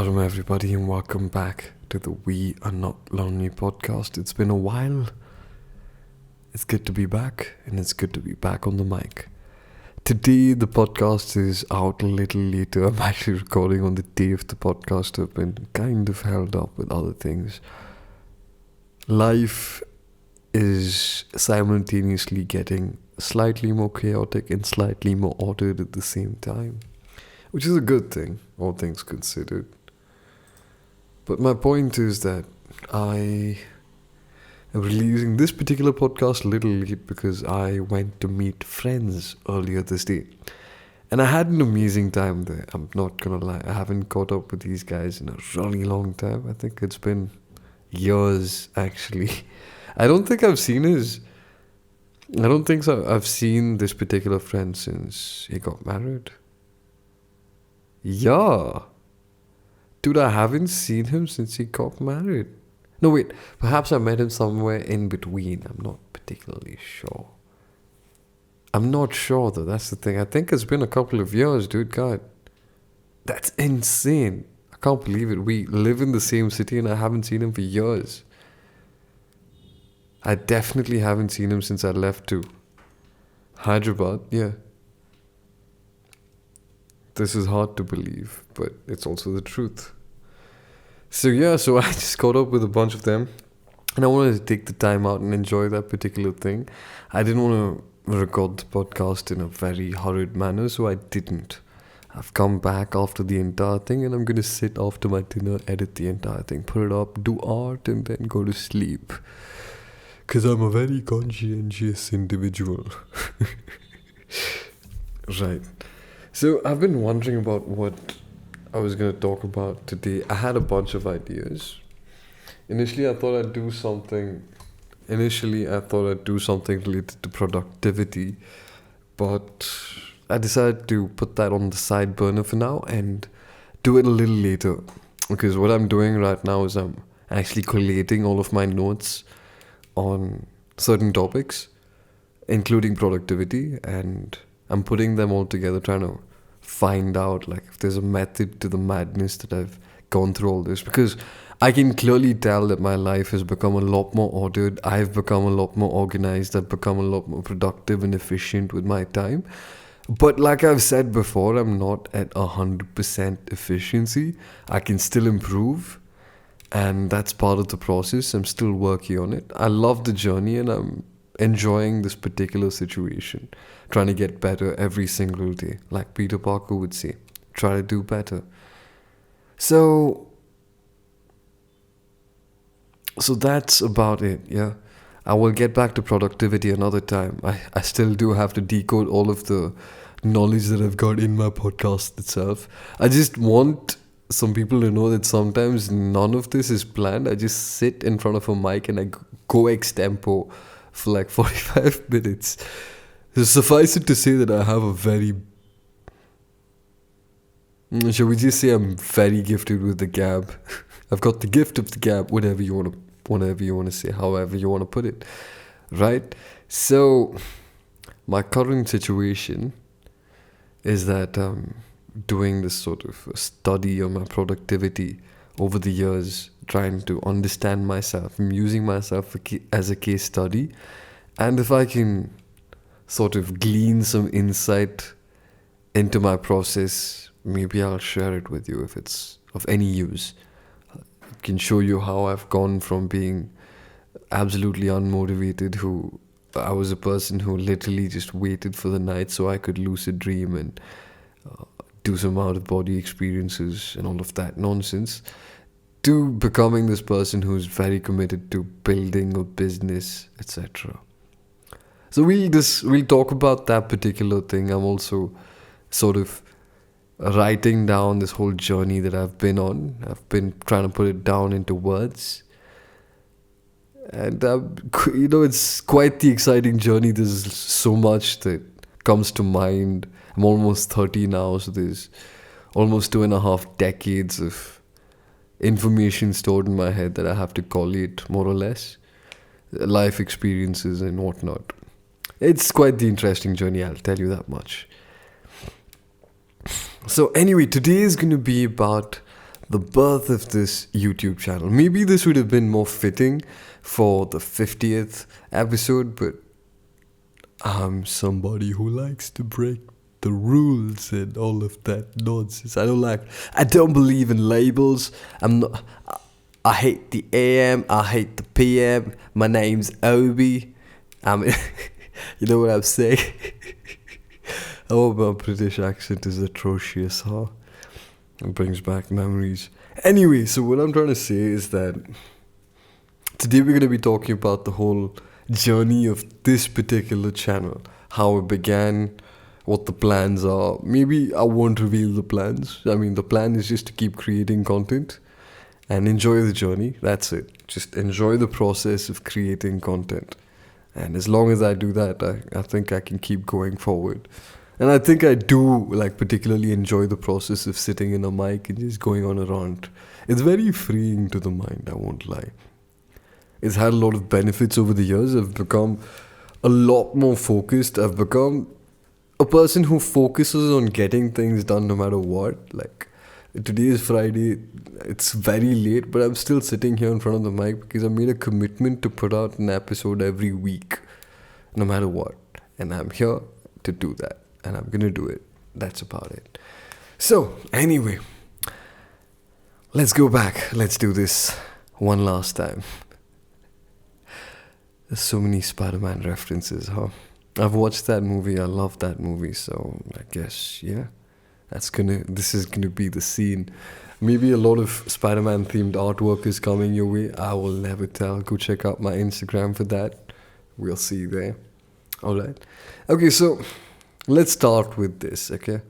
Namaskaram, everybody, and welcome back to the We Are Not Lonely podcast. It's been a while. It's good to be back, and it's good to be back on the mic. Today, the podcast is out a little later. I'm actually recording on the day of the podcast. I've been kind of held up with other things. Life is simultaneously getting slightly more chaotic and slightly more ordered at the same time, which is a good thing, all things considered. But my point is that I am releasing this particular podcast a little late because I went to meet friends earlier this day. And I had an amazing time there. I'm not gonna lie. I haven't caught up with these guys in a really long time. I think it's been years, actually. I don't think I've seen I've seen this particular friend since he got married. Yeah. Dude, I haven't seen him since he got married. No, wait. Perhaps I met him somewhere in between. I'm not particularly sure. I'm not sure, though. That's the thing. I think it's been a couple of years, dude. God. That's insane. I can't believe it. We live in the same city and I haven't seen him for years. I definitely haven't seen him since I left to Hyderabad. Yeah. This is hard to believe, but it's also the truth. So I just caught up with a bunch of them, and I wanted to take the time out and enjoy that particular thing. I didn't want to record the podcast in a very hurried manner, so I didn't. I've come back after the entire thing, and I'm going to sit after my dinner, edit the entire thing, put it up, do art, and then go to sleep. Because I'm a very conscientious individual. Right. So I've been wondering about what I was going to talk about today. I had a bunch of ideas. Initially, I thought I'd do something related to productivity, but I decided to put that on the side burner for now and do it a little later. Because what I'm doing right now is I'm actually collating all of my notes on certain topics, including productivity, and I'm putting them all together, trying to find out like if there's a method to the madness that I've gone through all this, because I can clearly tell that my life has become a lot more ordered. I've become a lot more organized. I've become a lot more productive and efficient with my time. But like I've said before, I'm not at 100% efficiency. I can still improve, and that's part of the process. I'm still working on it. I love the journey, and I'm enjoying this particular situation, trying to get better every single day. Like Peter Parker would say, try to do better. So that's about it, yeah. I will get back to productivity another time. I still do have to decode all of the knowledge that I've got in my podcast itself. I just want some people to know that sometimes none of this is planned. I just sit in front of a mic and I go extempo for like 45 minutes. So suffice it to say that I have a very... Shall we just say I'm very gifted with the gab? I've got the gift of the gab, whatever you want to say, however you want to put it. Right? So, my current situation is that I'm doing this sort of study on my productivity over the years, trying to understand myself. I'm using myself as a case study. And if I can sort of glean some insight into my process, maybe I'll share it with you if it's of any use. I can show you how I've gone from being absolutely unmotivated, I was a person who literally just waited for the night so I could lucid dream and do some out-of-body experiences and all of that nonsense, to becoming this person who's very committed to building a business, etc. So we'll talk about that particular thing. I'm also sort of writing down this whole journey that I've been on. I've been trying to put it down into words. And, it's quite the exciting journey. There's so much that comes to mind. I'm almost 30 now, so there's almost 2.5 decades of information stored in my head that I have to collate, more or less. Life experiences and whatnot. It's quite the interesting journey, I'll tell you that much. So anyway, today is going to be about the birth of this YouTube channel. Maybe this would have been more fitting for the 50th episode, but I'm somebody who likes to break the rules and all of that nonsense. I don't believe in labels. I hate the AM, I hate the PM. My name's Obi. You know what I'm saying? Oh, my British accent is atrocious, huh? It brings back memories. Anyway, so what I'm trying to say is that today we're going to be talking about the whole journey of this particular channel, how it began, what the plans are. Maybe I won't reveal the plans. I mean, the plan is just to keep creating content and enjoy the journey. That's it. Just enjoy the process of creating content. And as long as I do that, I think I can keep going forward. And I think I do particularly enjoy the process of sitting in a mic and just going on a rant. It's very freeing to the mind, I won't lie. It's had a lot of benefits over the years. I've become a lot more focused. I've become a person who focuses on getting things done no matter what. Today is Friday, it's very late, but I'm still sitting here in front of the mic because I made a commitment to put out an episode every week, no matter what. And I'm here to do that. And I'm gonna do it. That's about it. So, anyway, let's go back. Let's do this one last time. There's so many Spider-Man references, huh? I've watched that movie. I love that movie. So, I guess, yeah. This is gonna be the scene. Maybe a lot of Spider-Man themed artwork is coming your way. I will never tell. Go check out my Instagram for that. We'll see you there. Alright. Okay, so let's start with this, okay?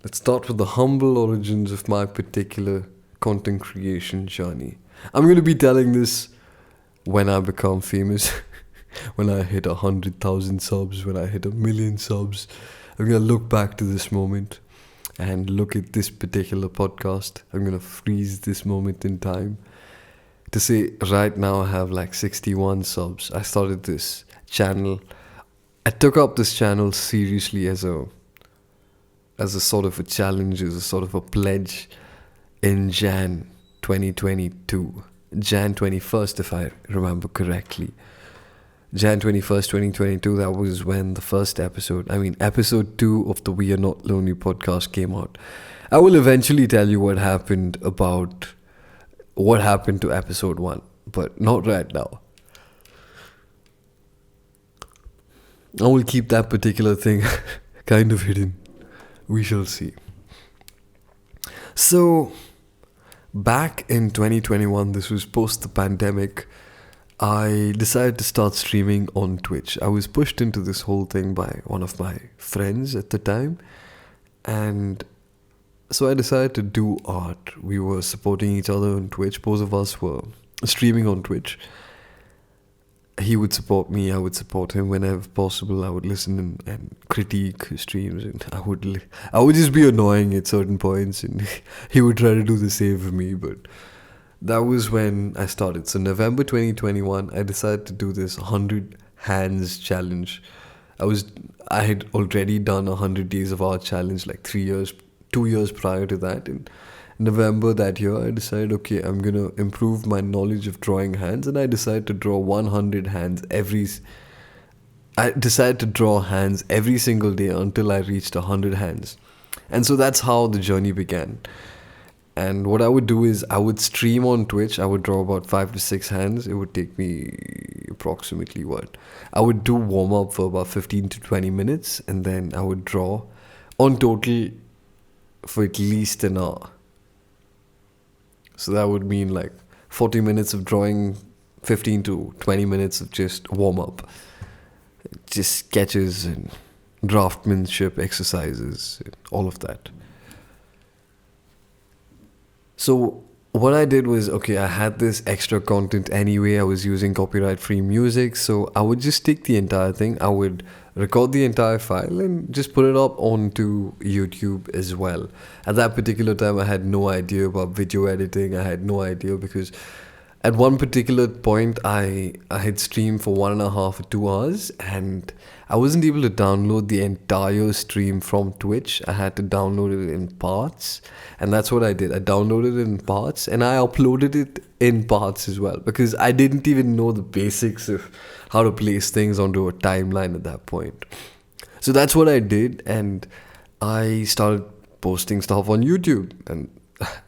Let's start with the humble origins of my particular content creation journey. I'm going to be telling this when I become famous, when I hit 100,000 subs, when I hit 1 million subs. I'm going to look back to this moment and look at this particular podcast. I'm going to freeze this moment in time to say right now I have 61 subs. I started this channel. I took up this channel seriously as a sort of a challenge, as a sort of a pledge in Jan 2022. Jan 21st, if I remember correctly. Jan 21st, 2022, that was when the first episode 2 of the We Are Not Lonely podcast came out. I will eventually tell you what happened to episode 1, but not right now. I will keep that particular thing kind of hidden. We shall see. So, back in 2021, this was post the pandemic, I decided to start streaming on Twitch. I was pushed into this whole thing by one of my friends at the time. And so I decided to do art. We were supporting each other on Twitch. Both of us were streaming on Twitch. He would support me, I would support him whenever possible. I would listen and critique his streams, and I would just be annoying at certain points, and he would try to do the same for me. But that was when I started. So November 2021, I decided to do this 100 hands challenge. I had already done 100 days of art challenge 2 years prior to that, and November that year, I decided, okay, I'm going to improve my knowledge of drawing hands, and I decided to draw 100 hands every single day until I reached 100 hands. And so that's how the journey began. And what I would do is I would stream on Twitch. I would draw about 5 to 6 hands. It would take me approximately I would do warm up for about 15 to 20 minutes, and then I would draw on total for at least an hour. So that would mean 40 minutes of drawing, 15 to 20 minutes of just warm up. Just sketches and draftsmanship exercises, all of that. So what I did was, okay, I had this extra content anyway. I was using copyright-free music, so I would just take the entire thing. I would record the entire file and just put it up onto YouTube as well. At that particular time, I had no idea about video editing. I had no idea because At one particular point, I had streamed for 1.5 or 2 hours, and I wasn't able to download the entire stream from Twitch. I had to download it in parts, and that's what I did. I downloaded it in parts, and I uploaded it in parts as well, because I didn't even know the basics of how to place things onto a timeline at that point. So that's what I did, and I started posting stuff on YouTube, and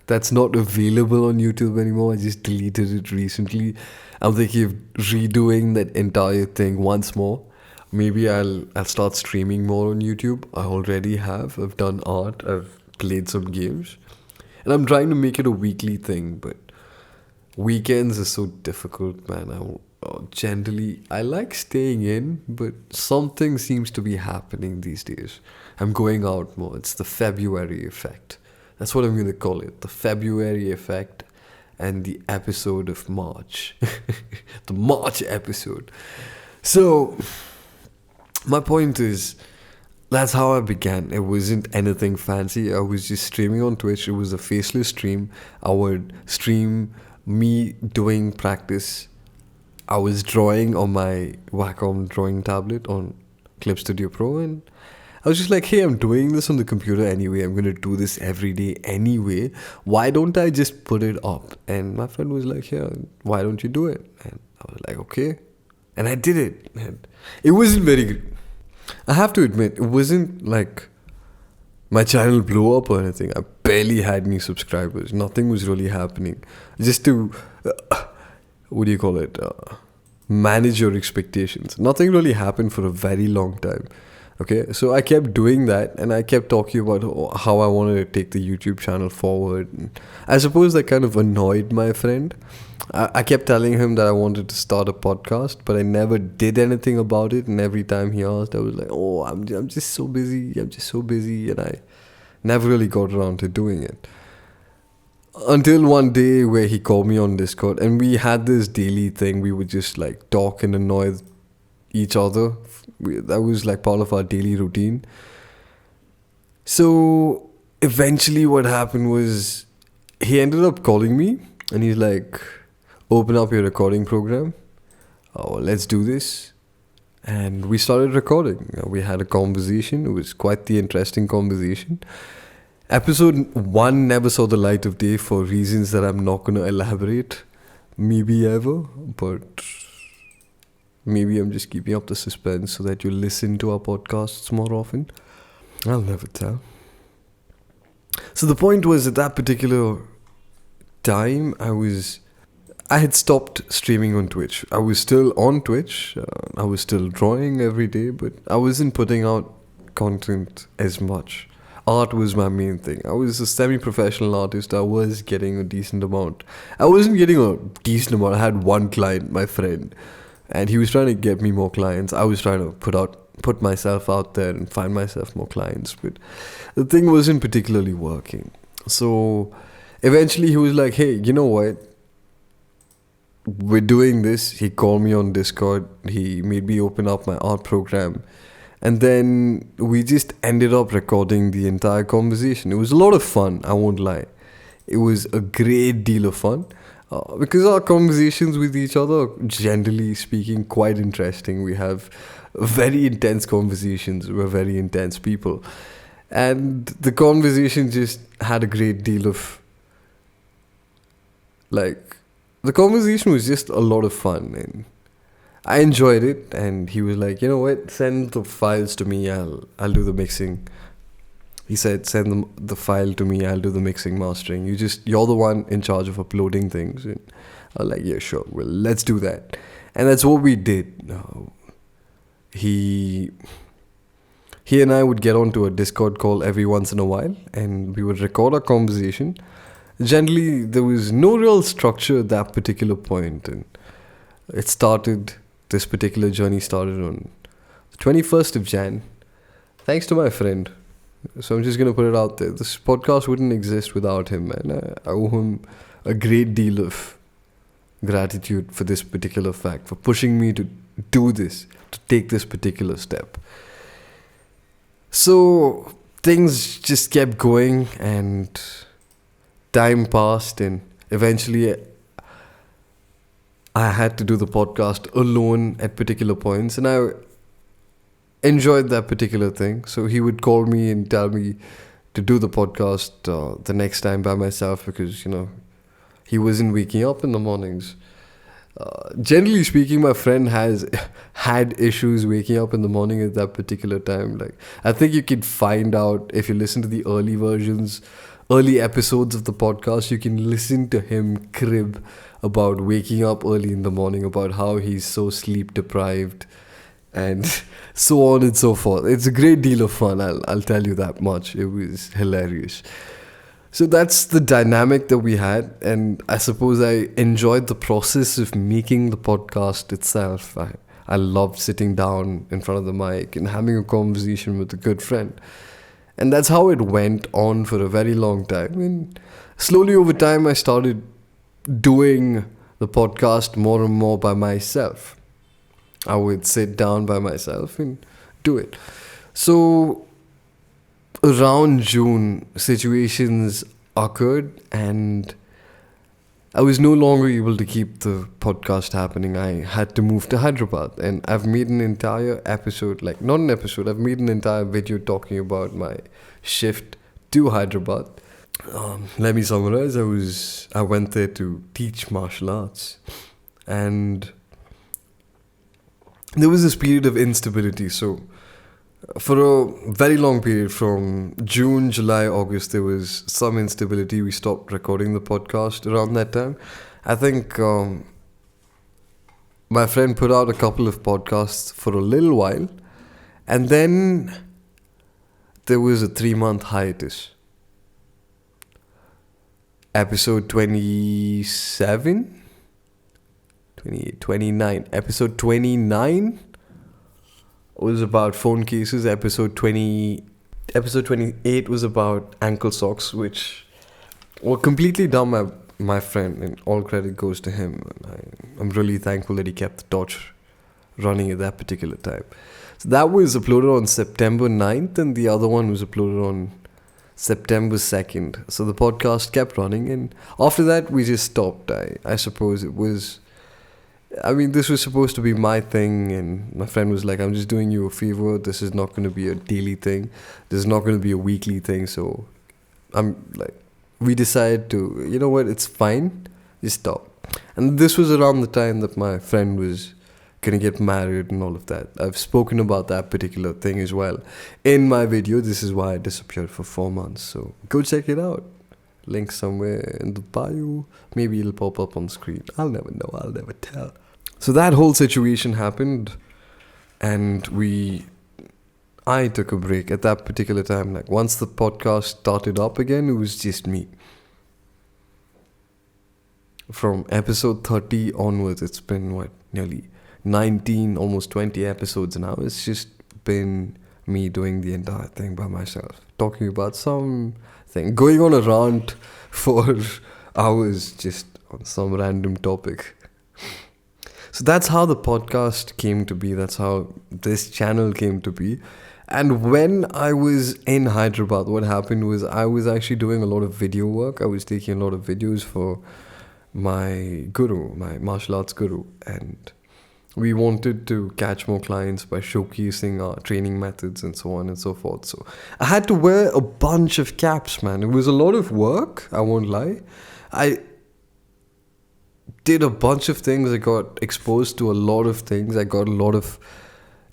that's not available on YouTube anymore. I just deleted it recently. I'm thinking of redoing that entire thing once more. Maybe I'll start streaming more on YouTube. I already have. I've done art. I've played some games, and I'm trying to make it a weekly thing. But weekends are so difficult, man. Generally, I like staying in, but something seems to be happening these days. I'm going out more. It's the February effect. That's what I'm going to call it. The February effect and the episode of March. The March episode. So, my point is, that's how I began. It wasn't anything fancy. I was just streaming on Twitch. It was a faceless stream. I would stream me doing practice. I was drawing on my Wacom drawing tablet on Clip Studio Pro, and I was just like, hey, I'm doing this on the computer anyway. I'm going to do this every day anyway. Why don't I just put it up? And my friend was like, yeah, why don't you do it? And I was like, okay. And I did it. And it wasn't very good. I have to admit, it wasn't like my channel blew up or anything. I barely had any subscribers. Nothing was really happening. Just to, what do you call it? Manage your expectations. Nothing really happened for a very long time. Okay, so I kept doing that, and I kept talking about how I wanted to take the YouTube channel forward. And I suppose that kind of annoyed my friend. I kept telling him that I wanted to start a podcast, but I never did anything about it. And every time he asked, I was like, oh, I'm just so busy. I'm just so busy. And I never really got around to doing it. Until one day where he called me on Discord, and we had this daily thing. We would just like talk and annoy each other. That was like part of our daily routine. So eventually what happened was he ended up calling me, and he's like, open up your recording program. Oh, let's do this. And we started recording. We had a conversation. It was quite the interesting conversation. Episode 1 never saw the light of day for reasons that I'm not going to elaborate. Maybe ever. But maybe I'm just keeping up the suspense so that you listen to our podcasts more often. I'll never tell. So the point was, at that particular time, I had stopped streaming on Twitch. I was still on Twitch. I was still drawing every day, but I wasn't putting out content as much. Art was my main thing. I was a semi-professional artist. I was getting a decent amount. I wasn't getting a decent amount. I had one client, my friend, and he was trying to get me more clients. I was trying to put myself out there and find myself more clients, but the thing wasn't particularly working. So eventually he was like, hey, you know what? We're doing this. He called me on Discord. He made me open up my art program. And then we just ended up recording the entire conversation. It was a lot of fun, I won't lie. It was a great deal of fun. Because our conversations with each other are, generally speaking, quite interesting. We have very intense conversations. We're very intense people. And the conversation just had a great deal of, the conversation was just a lot of fun. And I enjoyed it. And he was like, you know what, send the files to me. I'll do the mixing. He said, send the file to me. I'll do the mixing, mastering. You're the one in charge of uploading things. And I was like, yeah, sure. Well, let's do that. And that's what we did. He and I would get onto a Discord call every once in a while, and we would record our conversation. Generally, there was no real structure at that particular point, and this particular journey started on the 21st of Jan, thanks to my friend. So I'm just going to put it out there. This podcast wouldn't exist without him, man. I owe him a great deal of gratitude for this particular fact, for pushing me to do this, to take this particular step. So things just kept going, and time passed, and eventually I had to do the podcast alone at particular points, and I enjoyed that particular thing. So he would call me and tell me to do the podcast the next time by myself because, he wasn't waking up in the mornings. Generally speaking, my friend has had issues waking up in the morning at that particular time. Like, I think you can find out if you listen to the early episodes of the podcast, you can listen to him crib about waking up early in the morning, about how he's so sleep deprived, and so on and so forth. It's a great deal of fun, I'll tell you that much. It was hilarious. So that's the dynamic that we had, and I suppose I enjoyed the process of making the podcast itself. I loved sitting down in front of the mic and having a conversation with a good friend. And that's how it went on for a very long time. And slowly over time, I started doing the podcast more and more by myself. I would sit down by myself and do it. So around June, situations occurred and I was no longer able to keep the podcast happening. I had to move to Hyderabad, and I've made an entire episode, I've made an entire video talking about my shift to Hyderabad. Let me summarize. I went there to teach martial arts, and there was this period of instability. So for a very long period, from June, July, August, there was some instability. We stopped recording the podcast around that time. I think my friend put out a couple of podcasts for a little while, and then there was a 3-month hiatus. Episode 27? 28, 29. Episode 29 was about phone cases. Episode 28 was about ankle socks, which were completely done by my friend, and all credit goes to him. I'm really thankful that he kept the torch running at that particular time. So that was uploaded on September 9th, and the other one was uploaded on September 2nd. So the podcast kept running, and after that we just stopped. I suppose it was, this was supposed to be my thing, and my friend was like, I'm just doing you a favor. This is not going to be a daily thing. This is not going to be a weekly thing. So we decided to, you know what, it's fine. Just stop. And this was around the time that my friend was going to get married and all of that. I've spoken about that particular thing as well in my video. This is why I disappeared for 4 months. So go check it out. Link somewhere in the bio. Maybe it'll pop up on screen. I'll never know. I'll never tell. So that whole situation happened, and I took a break at that particular time. Like, once the podcast started up again, it was just me. From episode 30 onwards, it's been nearly 19, almost 20 episodes now. It's just been me doing the entire thing by myself, talking about something, going on a rant for hours just on some random topic. So that's how the podcast came to be. That's how this channel came to be. And when I was in Hyderabad, what happened was I was actually doing a lot of video work. I was taking a lot of videos for my guru, my martial arts guru. And we wanted to catch more clients by showcasing our training methods and so on and so forth. So I had to wear a bunch of caps, man. It was a lot of work, I won't lie. I did a bunch of things. I got exposed to a lot of things. I got a lot of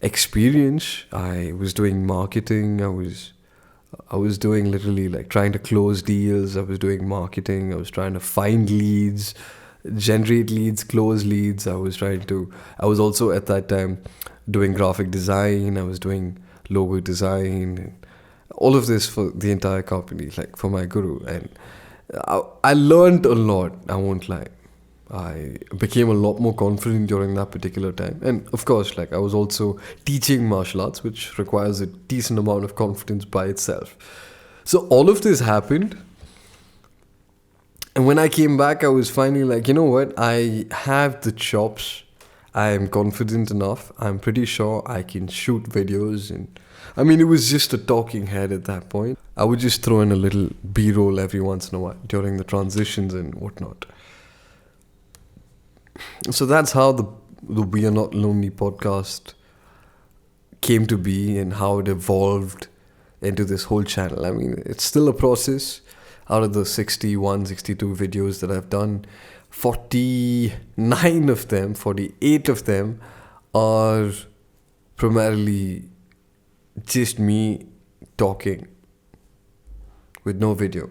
experience. I was doing marketing. I was doing literally trying to close deals. I was doing marketing. I was trying to find leads, generate leads, close leads. I was also at that time doing graphic design. I was doing logo design, and all of this for the entire company, for my guru. And I learned a lot, I won't lie. I became a lot more confident during that particular time. And of course, I was also teaching martial arts, which requires a decent amount of confidence by itself. So all of this happened. And when I came back, I was finally you know what? I have the chops. I am confident enough. I'm pretty sure I can shoot videos. And it was just a talking head at that point. I would just throw in a little B-roll every once in a while during the transitions and whatnot. So that's how the We Are Not Lonely podcast came to be and how it evolved into this whole channel. I mean, it's still a process. Out of the 61, 62 videos that I've done, 49 of them, 48 of them are primarily just me talking with no video.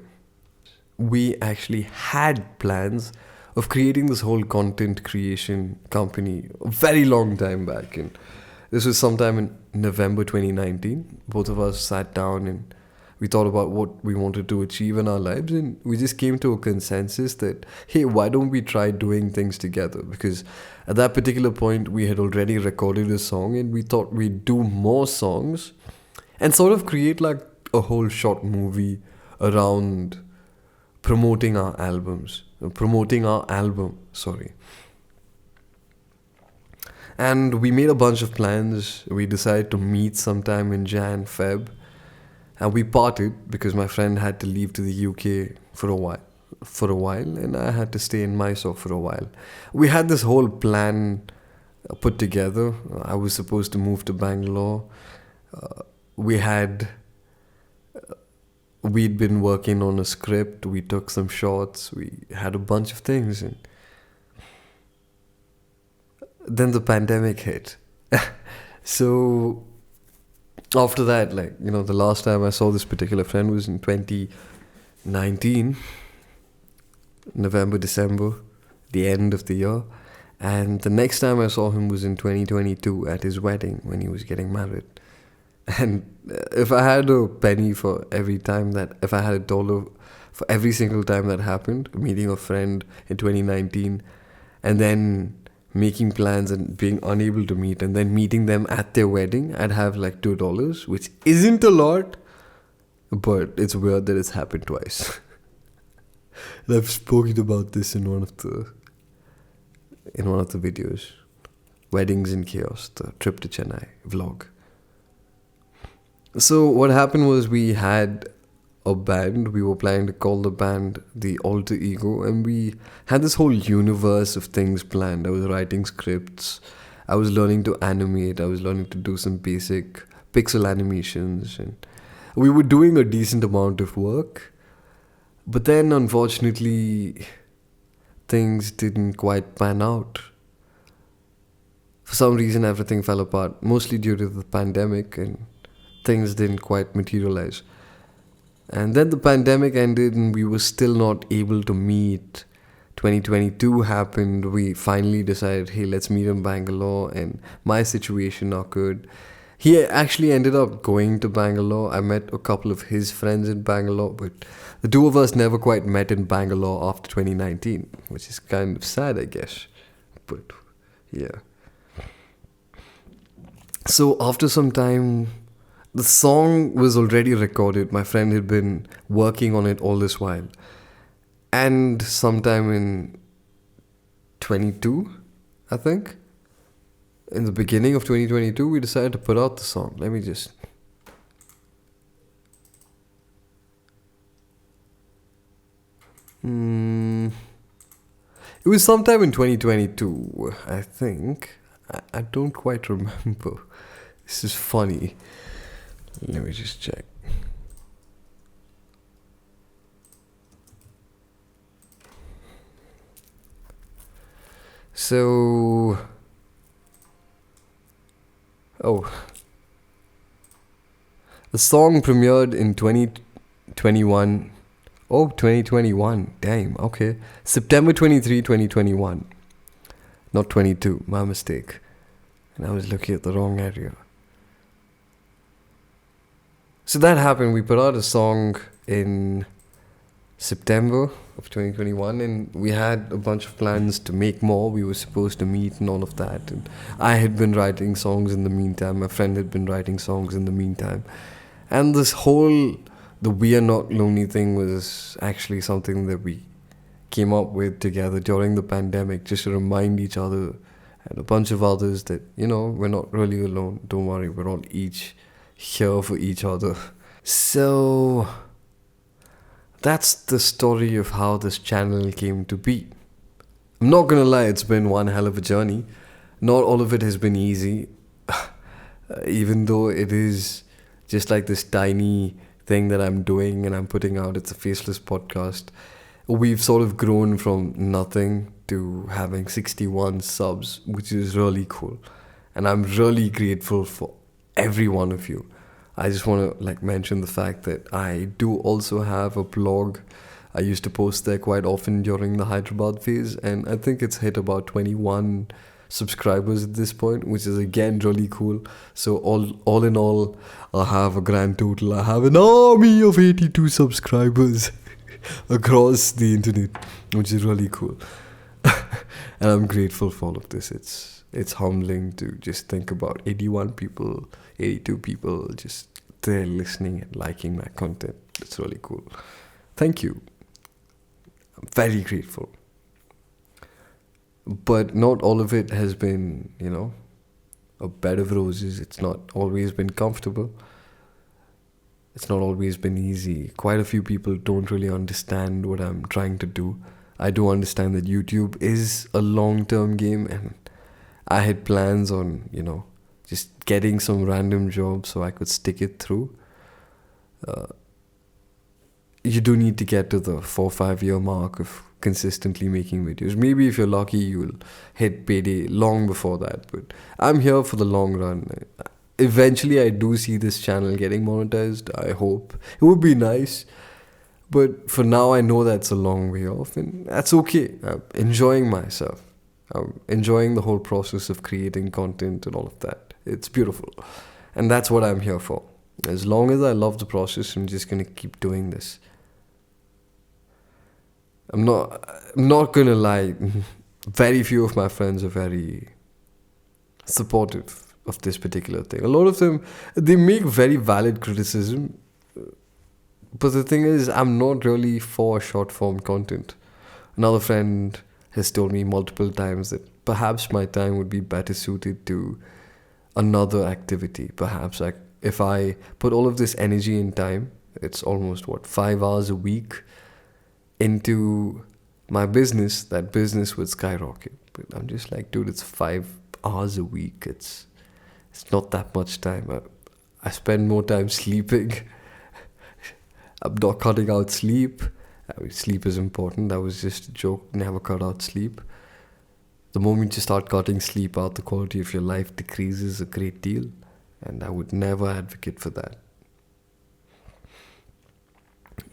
We actually had plans of creating this whole content creation company a very long time back. And this was sometime in November 2019. Both of us sat down and we thought about what we wanted to achieve in our lives, and we just came to a consensus that, hey, why don't we try doing things together? Because at that particular point, we had already recorded a song, and we thought we'd do more songs and sort of create like a whole short movie around promoting our album, sorry. And we made a bunch of plans. We decided to meet sometime in Jan, Feb. And we parted because my friend had to leave to the UK for a while, and I had to stay in Mysore for a while. We had this whole plan put together. I was supposed to move to Bangalore. We'd been working on a script. We took some shots. We had a bunch of things, and then the pandemic hit. So after that, the last time I saw this particular friend was in 2019, November, December, the end of the year. And the next time I saw him was in 2022 at his wedding when he was getting married. And if I had a penny for every time if I had $1 for every single time that happened, meeting a friend in 2019 and then making plans and being unable to meet and then meeting them at their wedding, I'd have like $2, which isn't a lot, but it's weird that it's happened twice. And I've spoken about this in one of the videos, Weddings in Chaos, the trip to Chennai vlog. So what happened was we had a band. We were planning to call the band The Alter Ego, and we had this whole universe of things planned. I was writing scripts, I was learning to animate, I was learning to do some basic pixel animations, and we were doing a decent amount of work. But then unfortunately things didn't quite pan out. For some reason everything fell apart, mostly due to the pandemic, and things didn't quite materialize. And then the pandemic ended and we were still not able to meet. 2022 happened. We finally decided, hey, let's meet in Bangalore. And my situation occurred. He actually ended up going to Bangalore. I met a couple of his friends in Bangalore, but the two of us never quite met in Bangalore after 2019, which is kind of sad, I guess. But yeah. So after some time, the song was already recorded. My friend had been working on it all this while. And sometime in 22, I think, in the beginning of 2022, we decided to put out the song. Let me just... It was sometime in 2022, I think. I don't quite remember. This is funny. Let me just check. So, the song premiered in 2021. Oh, 2021. Damn, okay. September 23, 2021. Not 22, my mistake. And I was looking at the wrong area. So that happened. We put out a song in September of 2021, and we had a bunch of plans to make more. We were supposed to meet and all of that. And I had been writing songs in the meantime. My friend had been writing songs in the meantime. And this whole, the We Are Not Lonely thing was actually something that we came up with together during the pandemic, just to remind each other and a bunch of others that, we're not really alone. Don't worry, we're all each here for each other. So that's the story of how this channel came to be. I'm not gonna lie, it's been one hell of a journey. Not all of it has been easy, even though it is just like this tiny thing that I'm doing and I'm putting out. It's a faceless podcast. We've sort of grown from nothing to having 61 subs, which is really cool. And I'm really grateful for every one of you. I just want to mention the fact that I do also have a blog. I used to post there quite often during the Hyderabad phase, and I think it's hit about 21 subscribers at this point, which is again really cool. So all in all, I have a grand total. I have an army of 82 subscribers across the internet, which is really cool. And I'm grateful for all of this. It's humbling to just think about 81 people, 82 people just there listening and liking my content. It's really cool. Thank you. I'm very grateful. But not all of it has been, a bed of roses. It's not always been comfortable. It's not always been easy. Quite a few people don't really understand what I'm trying to do. I do understand that YouTube is a long-term game, and I had plans on, just getting some random job so I could stick it through. You do need to get to the 4-5 year mark of consistently making videos. Maybe if you're lucky, you'll hit payday long before that. But I'm here for the long run. Eventually, I do see this channel getting monetized. I hope. It would be nice. But for now, I know that's a long way off, and that's okay. I'm enjoying myself. I'm enjoying the whole process of creating content and all of that. It's beautiful. And that's what I'm here for. As long as I love the process, I'm just going to keep doing this. I'm not going to lie. Very few of my friends are very supportive of this particular thing. A lot of them, they make very valid criticism. But the thing is, I'm not really for short form content. Another friend has told me multiple times that perhaps my time would be better suited to another activity. Perhaps if I put all of this energy and time, it's almost 5 hours a week into my business, that business would skyrocket. But I'm just like, dude, it's 5 hours a week. It's not that much time. I spend more time sleeping. I'm not cutting out sleep. Sleep is important. That was just a joke. Never cut out sleep. The moment you start cutting sleep out, the quality of your life decreases a great deal. And I would never advocate for that.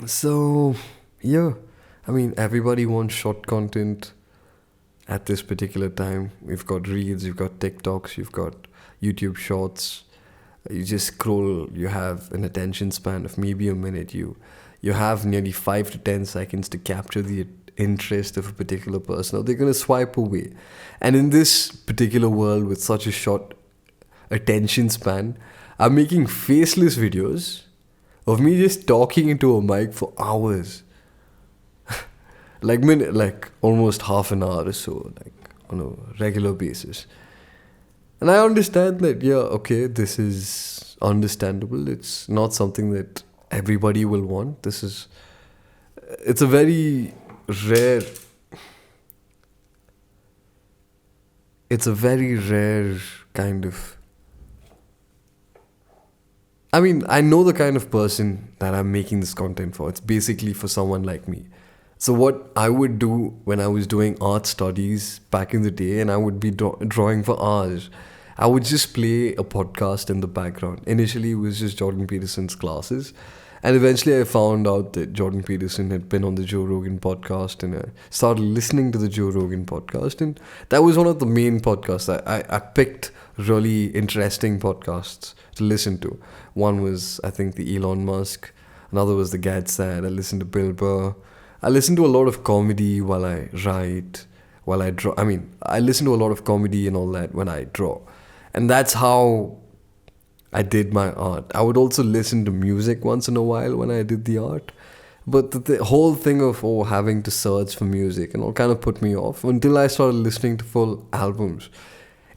So, yeah. Everybody wants short content at this particular time. We've got Reels, you've got TikToks, you've got YouTube Shorts. You just scroll, you have an attention span of maybe a minute. You have nearly 5 to 10 seconds to capture the interest of a particular person, or they're going to swipe away. And in this particular world with such a short attention span, I'm making faceless videos of me just talking into a mic for hours. Almost half an hour or so, on a regular basis. And I understand that, this is understandable. It's not something that everybody will want. It's a very rare kind of... I know the kind of person that I'm making this content for. It's basically for someone like me. So what I would do when I was doing art studies back in the day, and I would be drawing for hours, I would just play a podcast in the background. Initially, it was just Jordan Peterson's classes. And eventually, I found out that Jordan Peterson had been on the Joe Rogan podcast, and I started listening to the Joe Rogan podcast. And that was one of the main podcasts. I picked really interesting podcasts to listen to. One was, I think, the Elon Musk. Another was the Gad Saad. I listened to Bill Burr. I listen to a lot of comedy while I write, while I draw. I listen to a lot of comedy and all that when I draw. And that's how I did my art. I would also listen to music once in a while when I did the art. But the whole thing of having to search for music and all kind of put me off until I started listening to full albums.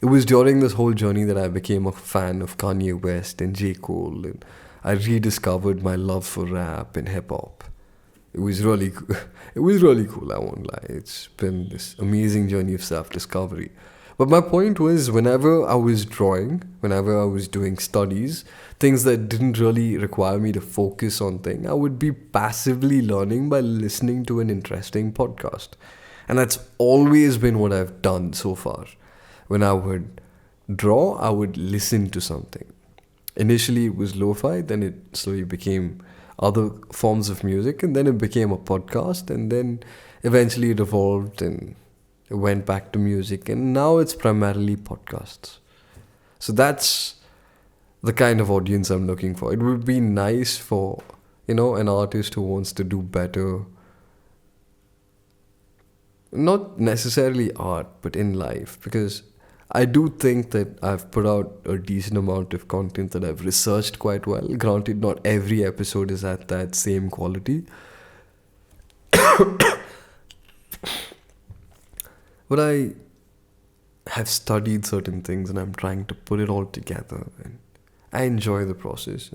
It was during this whole journey that I became a fan of Kanye West and J. Cole. And I rediscovered my love for rap and hip-hop. It was really, it was really cool. I won't lie. It's been this amazing journey of self-discovery. But my point was, whenever I was drawing, whenever I was doing studies, things that didn't really require me to focus on things, I would be passively learning by listening to an interesting podcast. And that's always been what I've done so far. When I would draw, I would listen to something. Initially, it was lo-fi, then it slowly became other forms of music, and then it became a podcast, and then eventually it evolved and it went back to music, and now it's primarily podcasts. So that's the kind of audience I'm looking for. It would be nice for, an artist who wants to do better, not necessarily art, but in life, because I do think that I've put out a decent amount of content that I've researched quite well. Granted, not every episode is at that same quality. But I have studied certain things and I'm trying to put it all together. And I enjoy the process.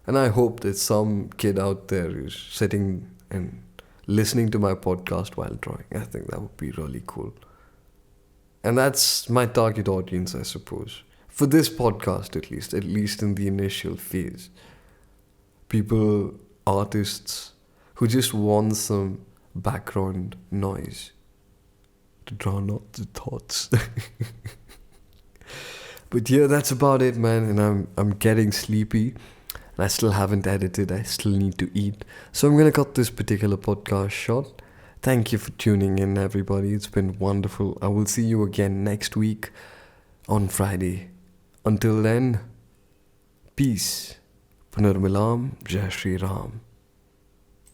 And I hope that some kid out there is sitting and listening to my podcast while drawing. I think that would be really cool. And that's my target audience, I suppose. For this podcast, at least in the initial phase. People, artists, who just want some background noise to drown out the thoughts. But yeah, that's about it, man. And I'm getting sleepy. And I still haven't edited. I still need to eat. So I'm going to cut this particular podcast short. Thank you for tuning in, everybody. It's been wonderful. I will see you again next week on Friday. Until then, peace. Punarmilam, Jai Shri Ram.